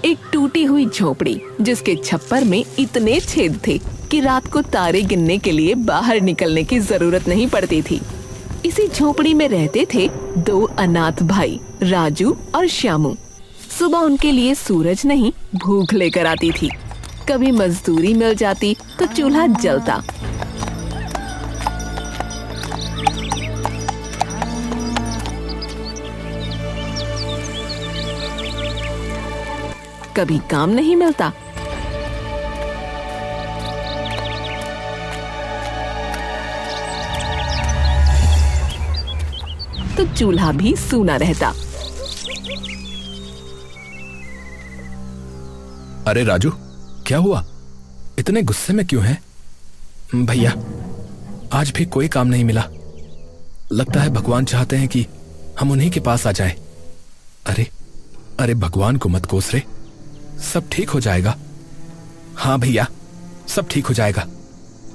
एक टूटी हुई झोपड़ी जिसके छप्पर में इतने छेद थे कि रात को तारे गिनने के लिए बाहर निकलने की जरूरत नहीं पड़ती थी। इसी झोपड़ी में रहते थे दो अनाथ भाई राजू और श्यामू। सुबह उनके लिए सूरज नहीं भूख लेकर आती थी। कभी मजदूरी मिल जाती तो चूल्हा जलता। कभी काम नहीं मिलता तो चूल्हा भी सूना रहता। अरे राजू, क्या हुआ? इतने गुस्से में क्यों है? भैया, आज भी कोई काम नहीं मिला। लगता है भगवान चाहते हैं कि हम उन्हीं के पास आ जाएं। अरे अरे भगवान को मत कोस रे, सब ठीक हो जाएगा। हाँ भैया, सब ठीक हो जाएगा,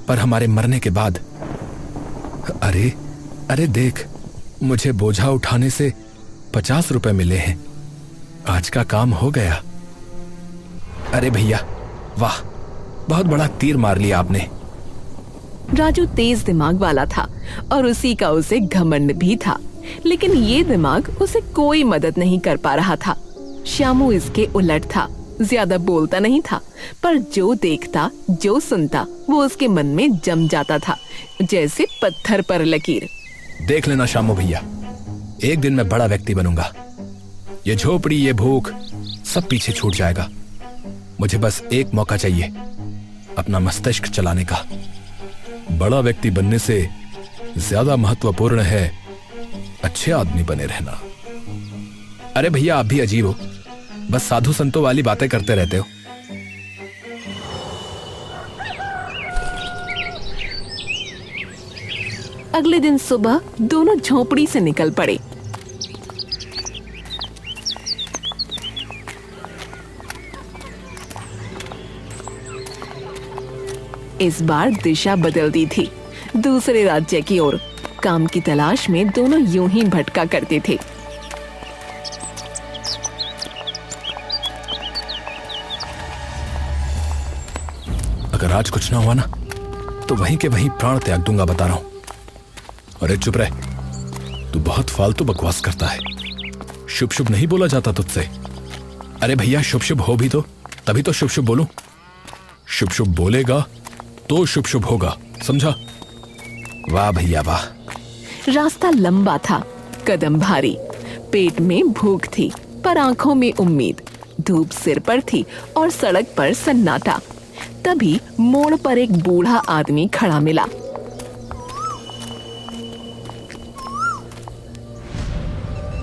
पर हमारे मरने के बाद। अरे अरे देख, मुझे बोझा उठाने से 50 रुपए मिले हैं। आज का काम हो गया। अरे भैया, वाह, बहुत बड़ा तीर मार लिया आपने। राजू तेज दिमाग वाला था और उसी का उसे घमंड भी था, लेकिन ये दिमाग उसे कोई मदद नहीं कर पा रहा था। श्यामू इसके उलट था, ज्यादा बोलता नहीं था, पर जो देखता जो सुनता वो उसके मन में जम जाता था, जैसे पत्थर पर लकीर। देख लेना श्यामू भैया, एक दिन मैं बड़ा व्यक्ति बनूंगा। ये झोपड़ी, ये भूख, सब पीछे छूट जाएगा। मुझे बस एक मौका चाहिए अपना मस्तिष्क चलाने का। बड़ा व्यक्ति बनने से ज्यादा महत्वपूर्ण है अच्छे आदमी बने रहना। अरे भैया, आप भी अजीब हो, बस साधु संतों वाली बातें करते रहते हो। अगले दिन सुबह दोनों झोपड़ी से निकल पड़े। इस बार दिशा बदल दी थी, दूसरे राज्य की ओर। काम की तलाश में दोनों यूं ही भटका करते थे। अगर आज कुछ ना हुआ ना, तो वहीं के वहीं प्राण त्याग दूंगा, बता रहा हूं। अरे चुप रह, तू बहुत फालतू बकवास करता है। शुभ शुभ नहीं बोला जाता तुझसे। अरे भैया, शुभ शुभ हो भी तो तभी तो शुभ शुभ बोलूं। शुभ शुभ बोलेगा तो शुभ शुभ होगा, समझा? वाह भैया वाह। रास्ता लंबा था, कदम भारी, पेट में भूख थी पर आंखों में उम्मीद। धूप सिर पर थी और सड़क पर सन्नाटा। तभी मोड़ पर एक बूढ़ा आदमी खड़ा मिला।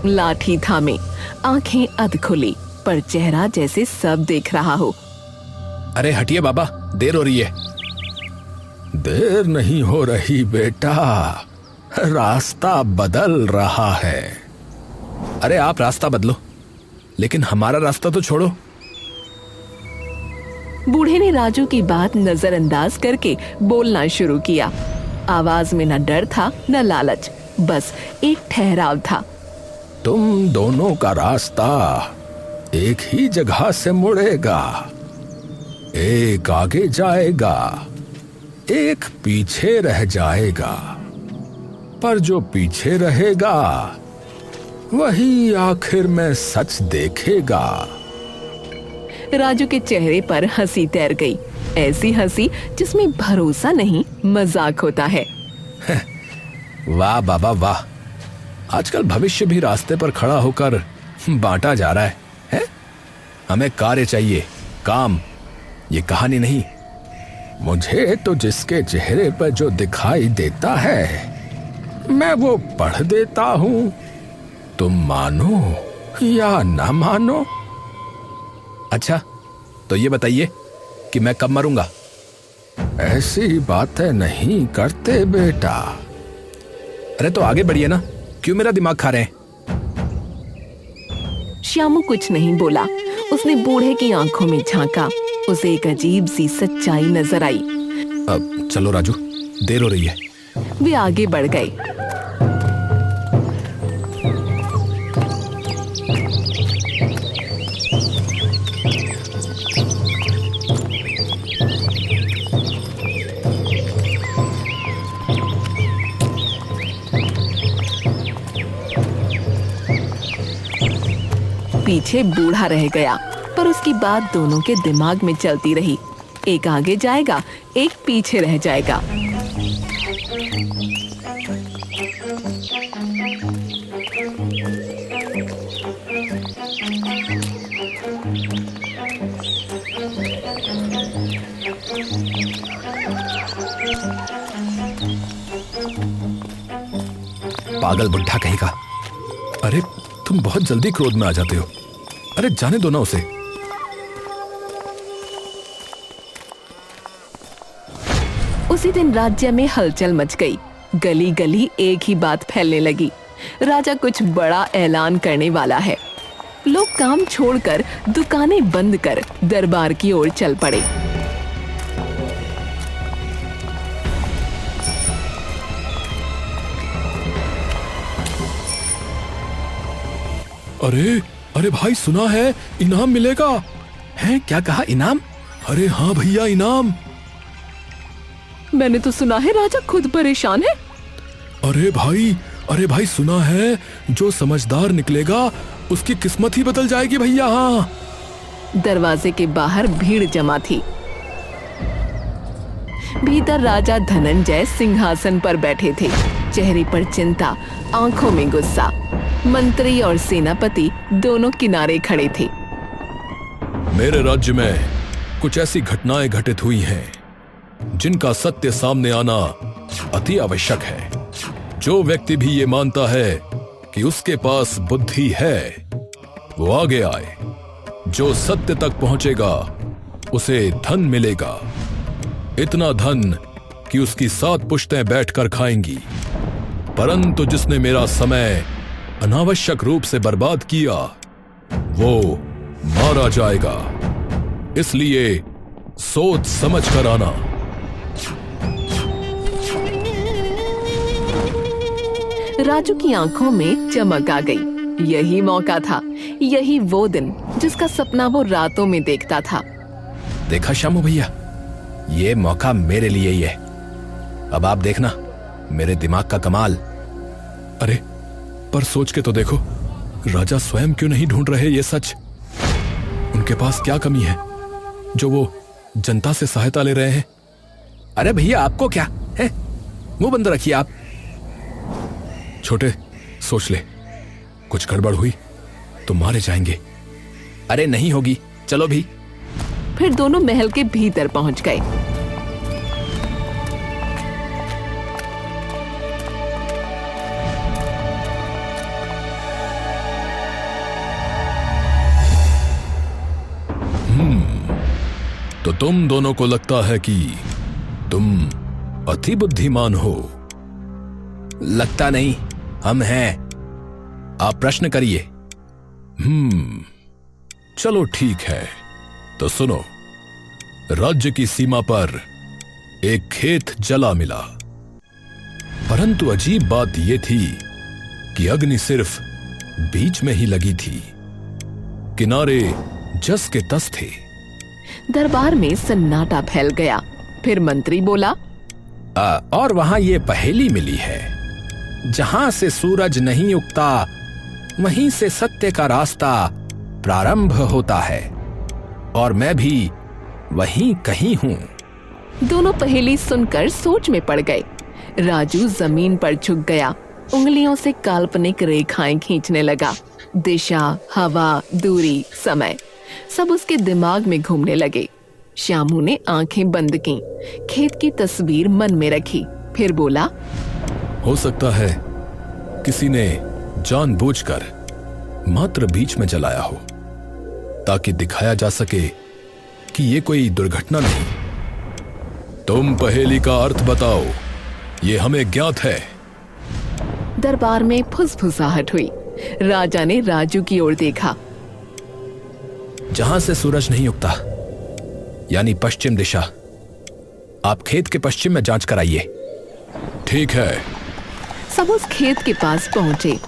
लाठी थामे, आंखें अध खुली, पर चेहरा जैसे सब देख रहा हो। अरे हटिए बाबा, देर हो रही है। देर नहीं हो रही बेटा, रास्ता बदल रहा है। अरे आप रास्ता बदलो, लेकिन हमारा रास्ता तो छोड़ो। बूढ़े ने राजू की बात नजरअंदाज करके बोलना शुरू किया। आवाज में न डर था न लालच, बस एक ठहराव था। तुम दोनों का रास्ता एक ही जगह से मुड़ेगा। एक आगे जाएगा, एक पीछे रह जाएगा, पर जो पीछे रहेगा वही आखिर में सच देखेगा। राजू के चेहरे पर हंसी तैर गई, ऐसी हंसी जिसमें भरोसा नहीं मजाक होता है। वाह बाबा वाह, आजकल भविष्य भी रास्ते पर खड़ा होकर बांटा जा रहा है? हमें कार्य चाहिए, काम, ये कहानी नहीं। मुझे तो जिसके चेहरे पर जो दिखाई देता है मैं वो पढ़ देता हूं। तुम मानो या ना मानो। अच्छा, तो ये बताइए कि मैं कब मरूंगा? ऐसी बातें नहीं करते बेटा। अरे तो आगे बढ़िए ना, क्यों मेरा दिमाग खा रहे हैं? श्यामू कुछ नहीं बोला। उसने बूढ़े की आंखों में झांका। उसे एक अजीब सी सच्चाई नजर आई। अब चलो राजू, देर हो रही है। वे आगे बढ़ गए। पीछे बूढ़ा रह गया, पर उसकी बात दोनों के दिमाग में चलती रही। एक आगे जाएगा, एक पीछे रह जाएगा। पागल बुढ़ा कहीं का। अरे तुम बहुत जल्दी क्रोध में आ जाते हो। अरे जाने दो ना उसे। उसी दिन राज्य में हलचल मच गई। गली गली एक ही बात फैलने लगी, राजा कुछ बड़ा ऐलान करने वाला है। लोग काम छोड़कर दुकानें बंद कर दरबार की ओर चल पड़े। अरे अरे भाई, सुना है इनाम मिलेगा। हैं? क्या कहा? इनाम? अरे हाँ भैया, इनाम। मैंने तो सुना है राजा खुद परेशान है। अरे भाई सुना है, जो समझदार निकलेगा उसकी किस्मत ही बदल जाएगी भैया। हाँ। दरवाजे के बाहर भीड़ जमा थी। भीतर राजा धनंजय सिंहासन पर बैठे थे, चेहरे पर चिंता, आंखों में गुस्सा। मंत्री और सेनापति दोनों किनारे खड़े थे। मेरे राज्य में कुछ ऐसी घटनाएं घटित हुई हैं जिनका सत्य सामने आना अति आवश्यक है। जो व्यक्ति भी ये मानता है कि उसके पास बुद्धि है, वो आगे आए। जो सत्य तक पहुंचेगा उसे धन मिलेगा, इतना धन कि उसकी 7 पुश्तें बैठकर खाएंगी। परंतु जिसने मेरा समय अनावश्यक रूप से बर्बाद किया, वो मारा जाएगा। इसलिए सोच समझ कर आना। राजू की आंखों में चमक आ गई। यही मौका था, यही वो दिन जिसका सपना वो रातों में देखता था। देखा शामू भैया, ये मौका मेरे लिए ही है। अब आप देखना मेरे दिमाग का कमाल। अरे पर सोच के तो देखो, राजा स्वयं क्यों नहीं ढूंढ रहे ये सच? उनके पास क्या कमी है जो वो जनता से सहायता ले रहे हैं? अरे भैया, आपको क्या है? मुंह बंद रखिए आप। छोटे, सोच ले, कुछ गड़बड़ हुई तो मारे जाएंगे। अरे नहीं होगी, चलो भी। फिर दोनों महल के भीतर पहुंच गए। तो तुम दोनों को लगता है कि तुम अति बुद्धिमान हो। लगता नहीं, हम हैं। आप प्रश्न करिए। चलो ठीक है, तो सुनो। राज्य की सीमा पर एक खेत जला मिला, परंतु अजीब बात यह थी कि अग्नि सिर्फ बीच में ही लगी थी, किनारे जस के तस थे। दरबार में सन्नाटा फैल गया। फिर मंत्री बोला, और वहां ये पहेली मिली है, जहां से सूरज नहीं उगता वहीं से सत्य का रास्ता प्रारंभ होता है, और मैं भी वहीं कहीं हूं। दोनों पहेली सुनकर सोच में पड़ गए। राजू जमीन पर झुक गया, उंगलियों से काल्पनिक रेखाएं खींचने लगा। दिशा, हवा, दूरी, समय सब उसके दिमाग में घूमने लगे। श्यामू ने आंखें बंद की, खेत की तस्वीर मन में रखी। फिर बोला, हो सकता है किसी ने जानबूझकर मात्र बीच में जलाया हो, ताकि दिखाया जा सके कि ये कोई दुर्घटना नहीं। तुम पहेली का अर्थ बताओ, ये हमें ज्ञात है। दरबार में फुसफुसाहट हुई। राजा ने राजू की ओर देखा। जहां से सूरज नहीं उगता, यानी पश्चिम दिशा। आप खेत के पश्चिम में जांच कराइए। ठीक है। सब उस खेत के पास पहुंचे।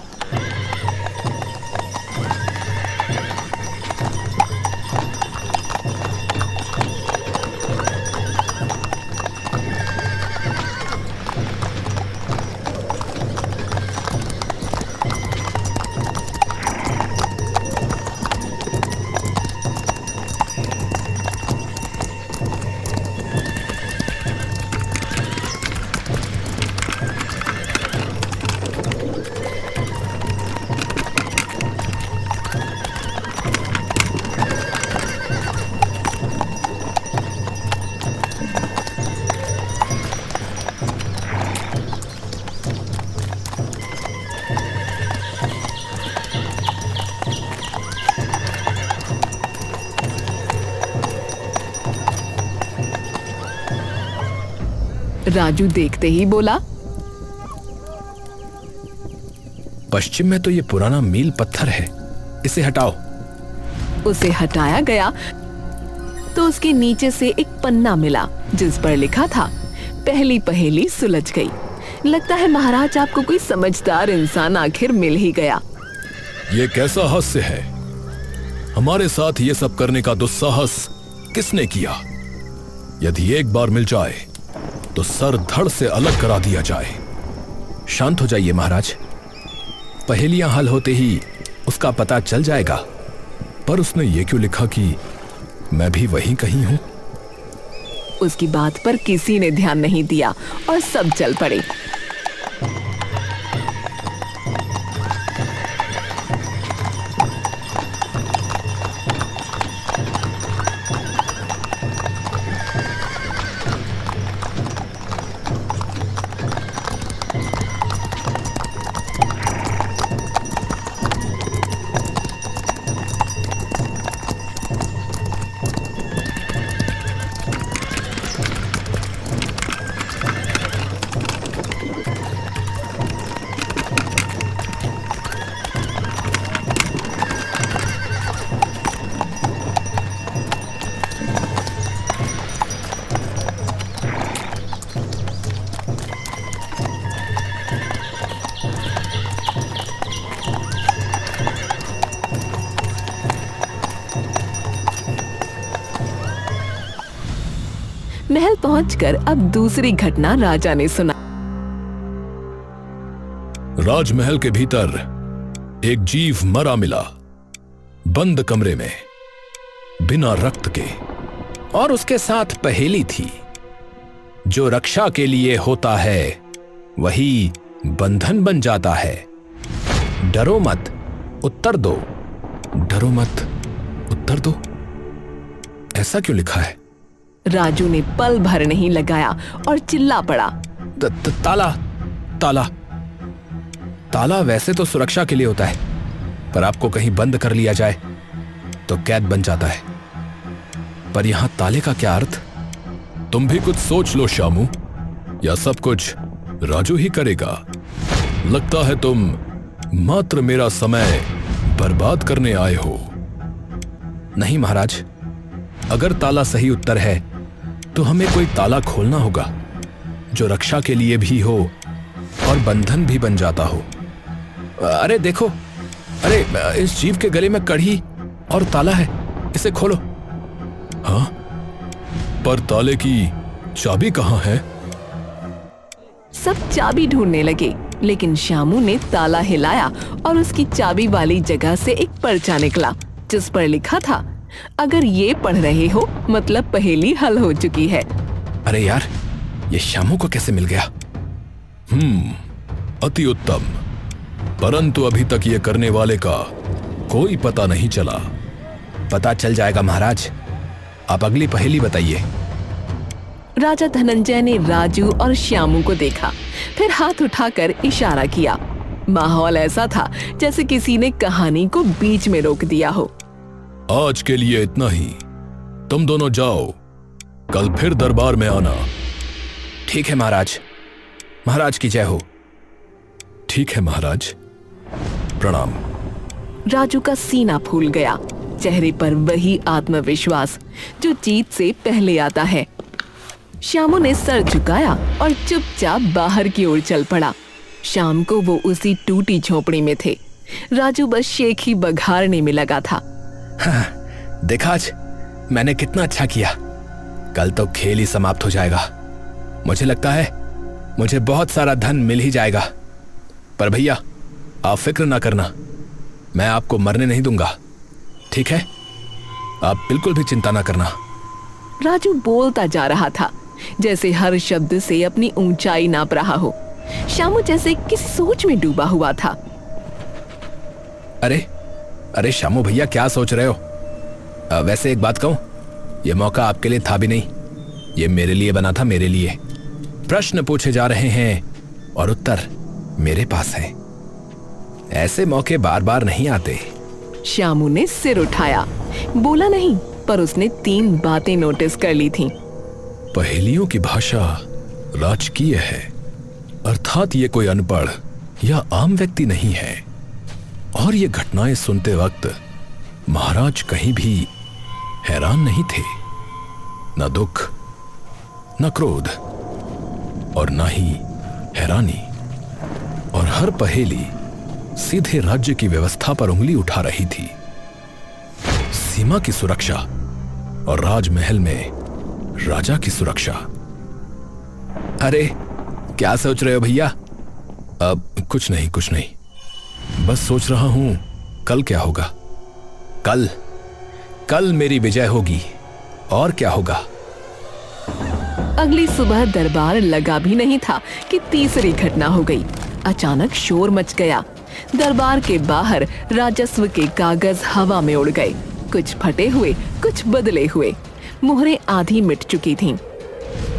राजू देखते ही बोला, पश्चिम में तो ये पुराना मील पत्थर है, इसे हटाओ। उसे हटाया गया तो उसके नीचे से एक पन्ना मिला जिस पर लिखा था, पहली पहेली सुलझ गई। लगता है महाराज आपको कोई समझदार इंसान आखिर मिल ही गया। ये कैसा हास्य है? हमारे साथ ये सब करने का दुस्साहस किसने किया? यदि एक बार मिल जाए तो सर धड़ से अलग करा दिया जाए। शांत हो जाइए महाराज, पहेलियां हल होते ही उसका पता चल जाएगा। पर उसने ये क्यों लिखा कि मैं भी वहीं कहीं हूं? उसकी बात पर किसी ने ध्यान नहीं दिया और सब चल पड़े। महल पहुंचकर अब दूसरी घटना राजा ने सुना। राजमहल के भीतर एक जीव मरा मिला, बंद कमरे में, बिना रक्त के, और उसके साथ पहेली थी, जो रक्षा के लिए होता है वही बंधन बन जाता है। डरो मत, उत्तर दो। डरो मत, उत्तर दो, ऐसा क्यों लिखा है? राजू ने पल भर नहीं लगाया और चिल्ला पड़ा, ताला ताला ताला वैसे तो सुरक्षा के लिए होता है, पर आपको कहीं बंद कर लिया जाए तो कैद बन जाता है। पर यहां ताले का क्या अर्थ? तुम भी कुछ सोच लो श्यामू, या सब कुछ राजू ही करेगा? लगता है तुम मात्र मेरा समय बर्बाद करने आए हो। नहीं महाराज, अगर ताला सही उत्तर है तो हमें कोई ताला खोलना होगा जो रक्षा के लिए भी हो और बंधन भी बन जाता हो। अरे देखो, अरे इस जीव के गले में कड़ी और ताला है, इसे खोलो। हाँ, पर ताले की चाबी कहाँ है? सब चाबी ढूंढने लगे, लेकिन श्यामू ने ताला हिलाया और उसकी चाबी वाली जगह से एक पर्चा निकला जिस पर लिखा था, अगर ये पढ़ रहे हो मतलब पहेली हल हो चुकी है। अरे यार, ये श्यामू को कैसे मिल गया? अति उत्तम, परंतु अभी तक ये करने वाले का कोई पता नहीं चला। पता चल जाएगा महाराज, आप अगली पहेली बताइए। राजा धनंजय ने राजू और श्यामू को देखा, फिर हाथ उठाकर इशारा किया। माहौल ऐसा था जैसे किसी ने कहानी को बीच में रोक दिया हो। आज के लिए इतना ही, तुम दोनों जाओ, कल फिर दरबार में आना। ठीक है महाराज, महाराज की जय हो। ठीक है महाराज, प्रणाम। राजू का सीना फूल गया, चेहरे पर वही आत्मविश्वास जो जीत से पहले आता है। श्यामू ने सर झुकाया और चुपचाप बाहर की ओर चल पड़ा। शाम को वो उसी टूटी झोपड़ी में थे। राजू बस शेख ही बघारने में लगा था। हाँ, देखा आज मैंने कितना अच्छा किया। कल तो खेल ही समाप्त हो जाएगा। मुझे लगता है मुझे बहुत सारा धन मिल ही जाएगा। पर भैया, आप फिक्र ना करना, मैं आपको मरने नहीं दूंगा, ठीक है? आप बिल्कुल भी चिंता ना करना। राजू बोलता जा रहा था, जैसे हर शब्द से अपनी ऊंचाई नाप रहा हो। श्यामू जैसे किसी सोच में डूबा हुआ था। अरे अरे श्यामू भैया, क्या सोच रहे हो? वैसे एक बात कहूं, यह मौका आपके लिए था भी नहीं, ये मेरे लिए बना था, मेरे लिए। प्रश्न पूछे जा रहे हैं और उत्तर मेरे पास है। ऐसे मौके बार बार नहीं आते। श्यामू ने सिर उठाया, बोला नहीं, पर उसने 3 बातें नोटिस कर ली थीं। पहेलियों की भाषा राजकीय है, अर्थात ये कोई अनपढ़ या आम व्यक्ति नहीं है। और ये घटनाएं सुनते वक्त महाराज कहीं भी हैरान नहीं थे, न दुख, न क्रोध और न ही हैरानी। और हर पहेली सीधे राज्य की व्यवस्था पर उंगली उठा रही थी। सीमा की सुरक्षा और राजमहल में राजा की सुरक्षा। अरे क्या सोच रहे हो भैया? अब कुछ नहीं, बस सोच रहा हूं कल क्या होगा। कल मेरी विजय होगी, और क्या होगा। अगली सुबह दरबार लगा भी नहीं था कि तीसरी घटना हो गई। अचानक शोर मच गया। दरबार के बाहर राजस्व के कागज हवा में उड़ गए, कुछ फटे हुए, कुछ बदले हुए। मुहरें आधी मिट चुकी थीं।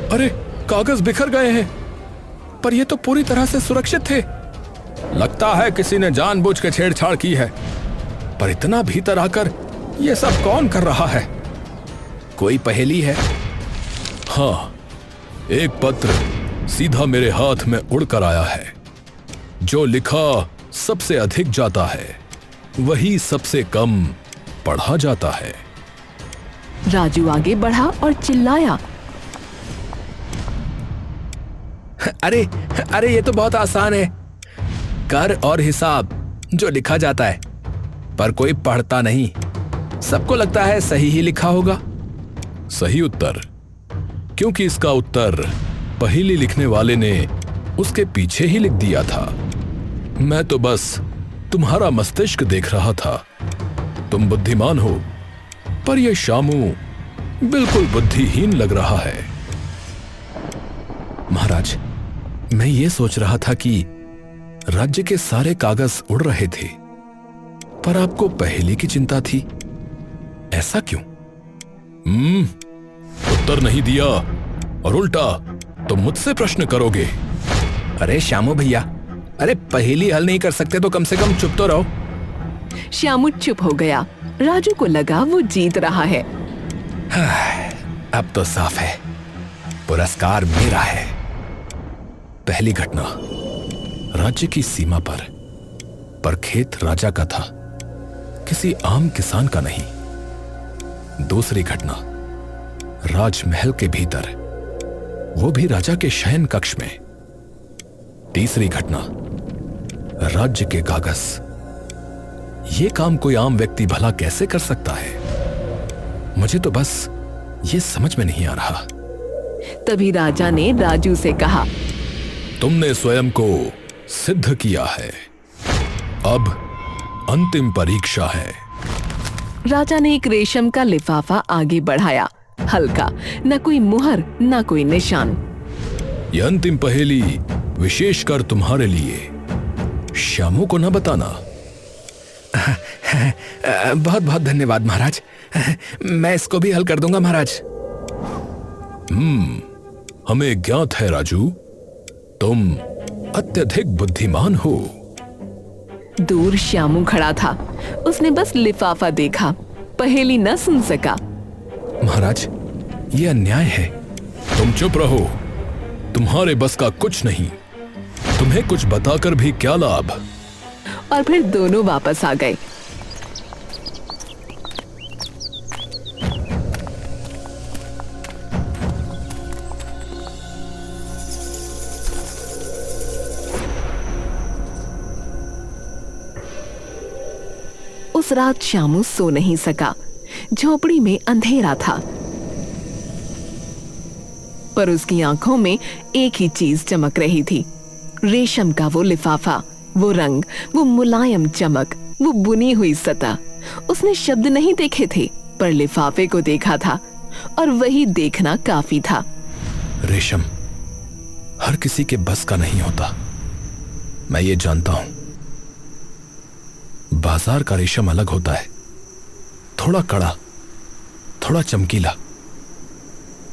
अरे कागज बिखर गए हैं, पर ये तो पूरी तरह से सुरक्षित थे। लगता है किसी ने जानबूझ के छेड़छाड़ की है, पर इतना भीतर आकर ये सब कौन कर रहा है? कोई पहेली है? हाँ, एक पत्र सीधा मेरे हाथ में उड़कर आया है। जो लिखा सबसे अधिक जाता है, वही सबसे कम पढ़ा जाता है। राजू आगे बढ़ा और चिल्लाया, अरे ये तो बहुत आसान है। कर और हिसाब जो लिखा जाता है, पर कोई पढ़ता नहीं। सबको लगता है सही ही लिखा होगा। सही उत्तर, क्योंकि इसका उत्तर पहेली लिखने वाले ने उसके पीछे ही लिख दिया था। मैं तो बस तुम्हारा मस्तिष्क देख रहा था। तुम बुद्धिमान हो, पर यह शामू बिल्कुल बुद्धिहीन लग रहा है। महाराज, मैं ये सोच रहा था कि राज्य के सारे कागज उड़ रहे थे, पर आपको पहेली की चिंता थी। ऐसा क्यों? उत्तर नहीं दिया और उल्टा तुम मुझसे प्रश्न करोगे। अरे श्यामू भैया, अरे पहेली हल नहीं कर सकते तो कम से कम चुप तो रहो। श्यामू चुप हो गया। राजू को लगा वो जीत रहा है। अब तो साफ है, पुरस्कार मेरा है। पहली घटना, राज्य की सीमा पर खेत राजा का था, किसी आम किसान का नहीं। दूसरी घटना, राजमहल के भीतर, वो भी राजा के शयन कक्ष में। तीसरी घटना, राज्य के कागज। ये काम कोई आम व्यक्ति भला कैसे कर सकता है? मुझे तो बस ये समझ में नहीं आ रहा। तभी राजा ने राजू से कहा, तुमने स्वयं को सिद्ध किया है, अब अंतिम परीक्षा है। राजा ने एक रेशम का लिफाफा आगे बढ़ाया, हल्का, न कोई मुहर न कोई निशान। यह अंतिम पहेली विशेषकर तुम्हारे लिए, श्यामू को न बताना। बहुत बहुत धन्यवाद महाराज, मैं इसको भी हल कर दूंगा महाराज। हमें ज्ञात है राजू, तुम अत्यधिक बुद्धिमान हो। दूर श्यामू खड़ा था। उसने बस लिफाफा देखा, पहेली न सुन सका। महाराज, ये अन्याय है। तुम चुप रहो, तुम्हारे बस का कुछ नहीं। तुम्हें कुछ बताकर भी क्या लाभ। और फिर दोनों वापस आ गए। उस रात श्यामू सो नहीं सका। झोपड़ी में अंधेरा था, पर उसकी आंखों में एक ही चीज चमक रही थी, रेशम का वो लिफाफा, वो रंग, वो मुलायम चमक, वो बुनी हुई सतह। उसने शब्द नहीं देखे थे, पर लिफाफे को देखा था, और वही देखना काफी था। रेशम हर किसी के बस का नहीं होता, मैं ये जानता हूं। बाजार का रेशम अलग होता है, थोड़ा कड़ा, थोड़ा चमकीला।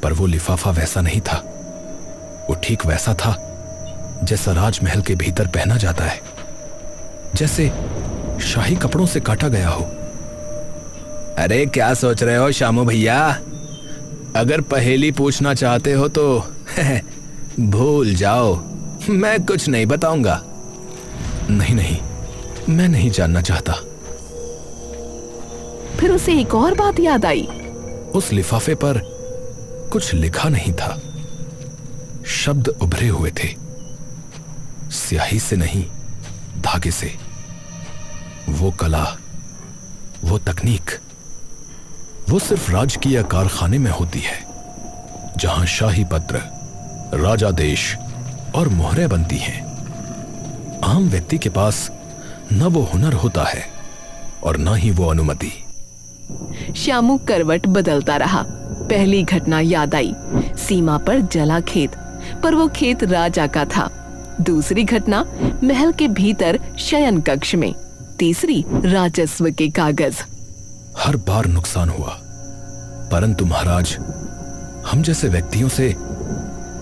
पर वो लिफाफा वैसा नहीं था। वो ठीक वैसा था जैसा राजमहल के भीतर पहना जाता है, जैसे शाही कपड़ों से काटा गया हो। अरे क्या सोच रहे हो श्यामू भैया? अगर पहेली पूछना चाहते हो तो भूल जाओ, मैं कुछ नहीं बताऊंगा। नहीं नहीं, मैं नहीं जानना चाहता। फिर उसे एक और बात याद आई। उस लिफाफे पर कुछ लिखा नहीं था। शब्द उभरे हुए थे, स्याही से नहीं, धागे से। वो कला, वो तकनीक, वो सिर्फ राजकीय कारखाने में होती है, जहां शाही पत्र, राजादेश और मोहरें बनती हैं। आम व्यक्ति के पास न वो हुनर होता है और न ही वो अनुमति। श्यामू करवट बदलता रहा। पहली घटना याद आई, सीमा पर जला खेत, पर वो खेत राजा का था। दूसरी घटना, महल के भीतर शयन कक्ष में। तीसरी, राजस्व के कागज। हर बार नुकसान हुआ, परंतु महाराज, हम जैसे व्यक्तियों से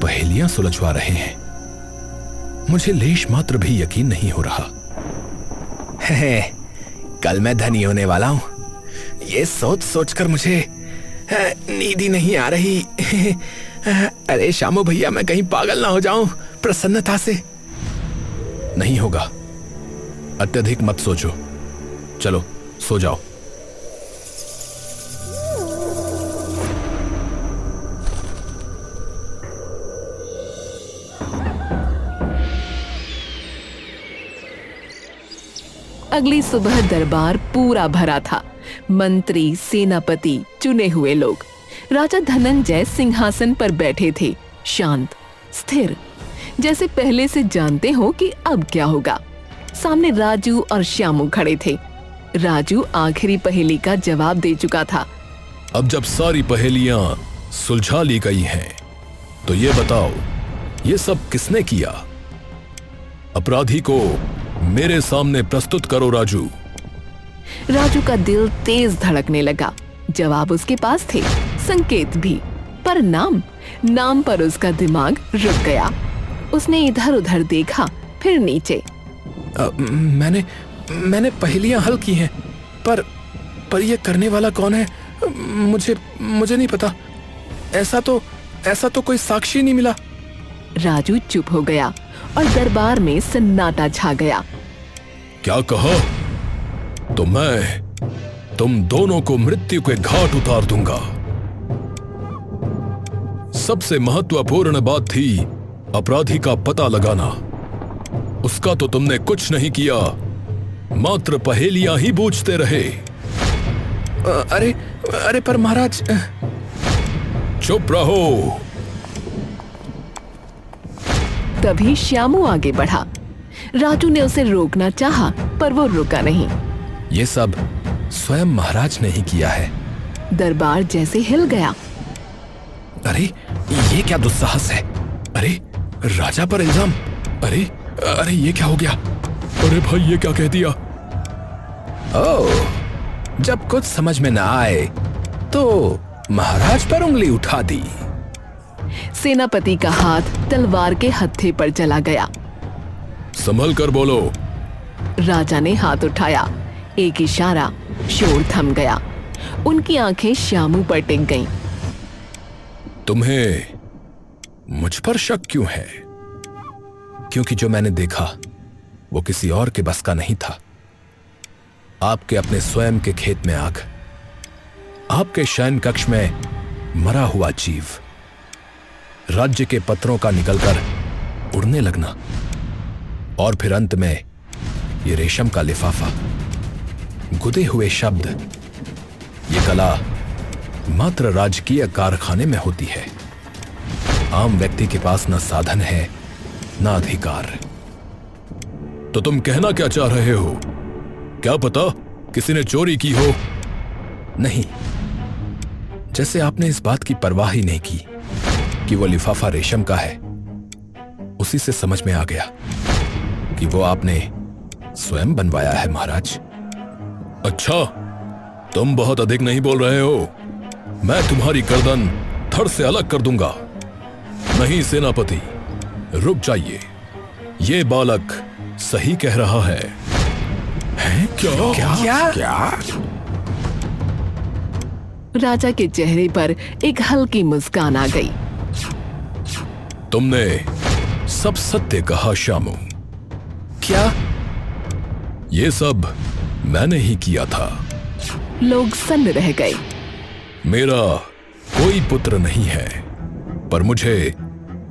पहेलियां सुलझवा रहे हैं। मुझे लेश मात्र भी यकीन नहीं हो रहा। कल मैं धनी होने वाला हूं, ये सोच सोचकर मुझे नींद ही नहीं आ रही। अरे श्यामू भैया, मैं कहीं पागल ना हो जाऊं प्रसन्नता से। नहीं होगा, अत्यधिक मत सोचो। चलो सो जाओ। अगली सुबह दरबार पूरा भरा था। मंत्री, सेनापति, चुने हुए लोग। राजा धनंजय सिंहासन पर बैठे थे, शांत, स्थिर, जैसे पहले से जानते हो कि अब क्या होगा। सामने राजू और श्यामू खड़े थे। राजू आखिरी पहेली का जवाब दे चुका था। अब जब सारी पहेलियां सुलझा ली गई हैं, तो ये बताओ, ये सब किसने किया? अपराधी को मेरे सामने प्रस्तुत करो राजू। राजू का दिल तेज धड़कने लगा। जवाब उसके पास थे, संकेत भी, पर नाम पर उसका दिमाग रुक गया। उसने इधर उधर देखा, फिर नीचे। मैंने पहेलियां हल की हैं, पर ये करने वाला कौन है? मुझे नहीं पता। ऐसा तो कोई साक्षी नहीं मिला। राजू चुप हो गया और दरबार में सन्नाटा छा गया। क्या कहा? तो मैं तुम दोनों को मृत्यु के घाट उतार दूंगा। सबसे महत्वपूर्ण बात थी अपराधी का पता लगाना। उसका तो तुमने कुछ नहीं किया, मात्र पहेलियां ही बूझते रहे। अरे पर महाराज। चुप रहो। तभी श्यामू आगे बढ़ा। राजू ने उसे रोकना चाहा, पर वो रुका नहीं। ये सब स्वयं महाराज ने ही किया है। दरबार जैसे हिल गया। अरे ये क्या दुस्साहस है? अरे राजा पर इल्जाम। अरे ये क्या हो गया? अरे भाई, ये क्या कह दिया? ओह, जब कुछ समझ में ना आए तो महाराज पर उंगली उठा दी। सेनापति का हाथ तलवार के हत्थे पर चला गया। संभल कर बोलो। राजा ने हाथ उठाया। एक इशारा, शोर थम गया। उनकी आंखें श्यामू पर टिक गईं। तुम्हें मुझ पर शक क्यों है? क्योंकि जो मैंने देखा वो किसी और के बस का नहीं था। आपके अपने स्वयं के खेत में आग, आपके शयन कक्ष में मरा हुआ जीव, राज्य के पत्रों का निकलकर उड़ने लगना, और फिर अंत में ये रेशम का लिफाफा, गुदे हुए शब्द। ये कला मात्र राजकीय कारखाने में होती है। आम व्यक्ति के पास न साधन है, न अधिकार। तो तुम कहना क्या चाह रहे हो? क्या पता किसी ने चोरी की हो? नहीं, जैसे आपने इस बात की परवाह ही नहीं की कि वो लिफाफा रेशम का है, उसी से समझ में आ गया कि वो आपने स्वयं बनवाया है महाराज। अच्छा, तुम बहुत अधिक नहीं बोल रहे हो। मैं तुम्हारी गर्दन धड़ से अलग कर दूंगा। नहीं सेनापति, रुक जाइए। ये बालक सही कह रहा है। हैं? क्या? राजा के चेहरे पर एक हल्की मुस्कान आ गई। तुमने सब सत्य कहा श्यामू। क्या? ये सब मैंने ही किया था। लोग सन्न रह गए। मेरा कोई पुत्र नहीं है, पर मुझे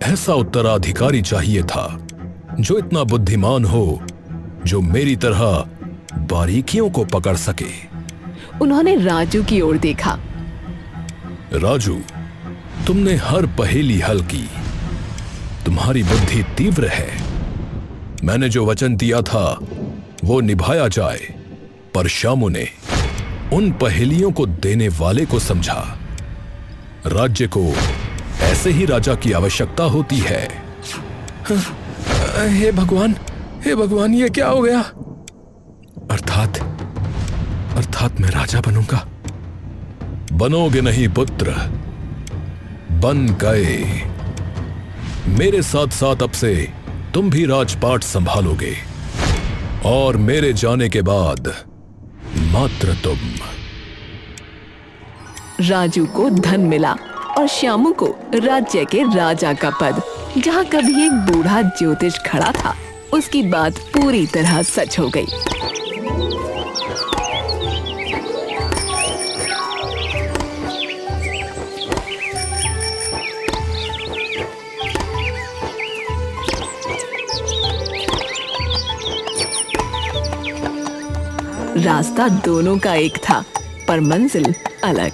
ऐसा उत्तराधिकारी चाहिए था जो इतना बुद्धिमान हो, जो मेरी तरह बारीकियों को पकड़ सके। उन्होंने राजू की ओर देखा। राजू, तुमने हर पहेली हल की, तुम्हारी बुद्धि तीव्र है। मैंने जो वचन दिया था वो निभाया जाए, पर श्यामू ने उन पहेलियों को देने वाले को समझा। राज्य को ऐसे ही राजा की आवश्यकता होती है। हे भगवान, हे भगवान, ये क्या हो गया? अर्थात मैं राजा बनूंगा। बनोगे नहीं पुत्र, बन गए। मेरे साथ साथ अब से तुम भी राजपाट संभालोगे, और मेरे जाने के बाद मात्र तुम। राजू को धन मिला और श्यामू को राज्य के राजा का पद। जहाँ कभी एक बूढ़ा ज्योतिष खड़ा था, उसकी बात पूरी तरह सच हो गई। रास्ता दोनों का एक था, पर मंजिल अलग।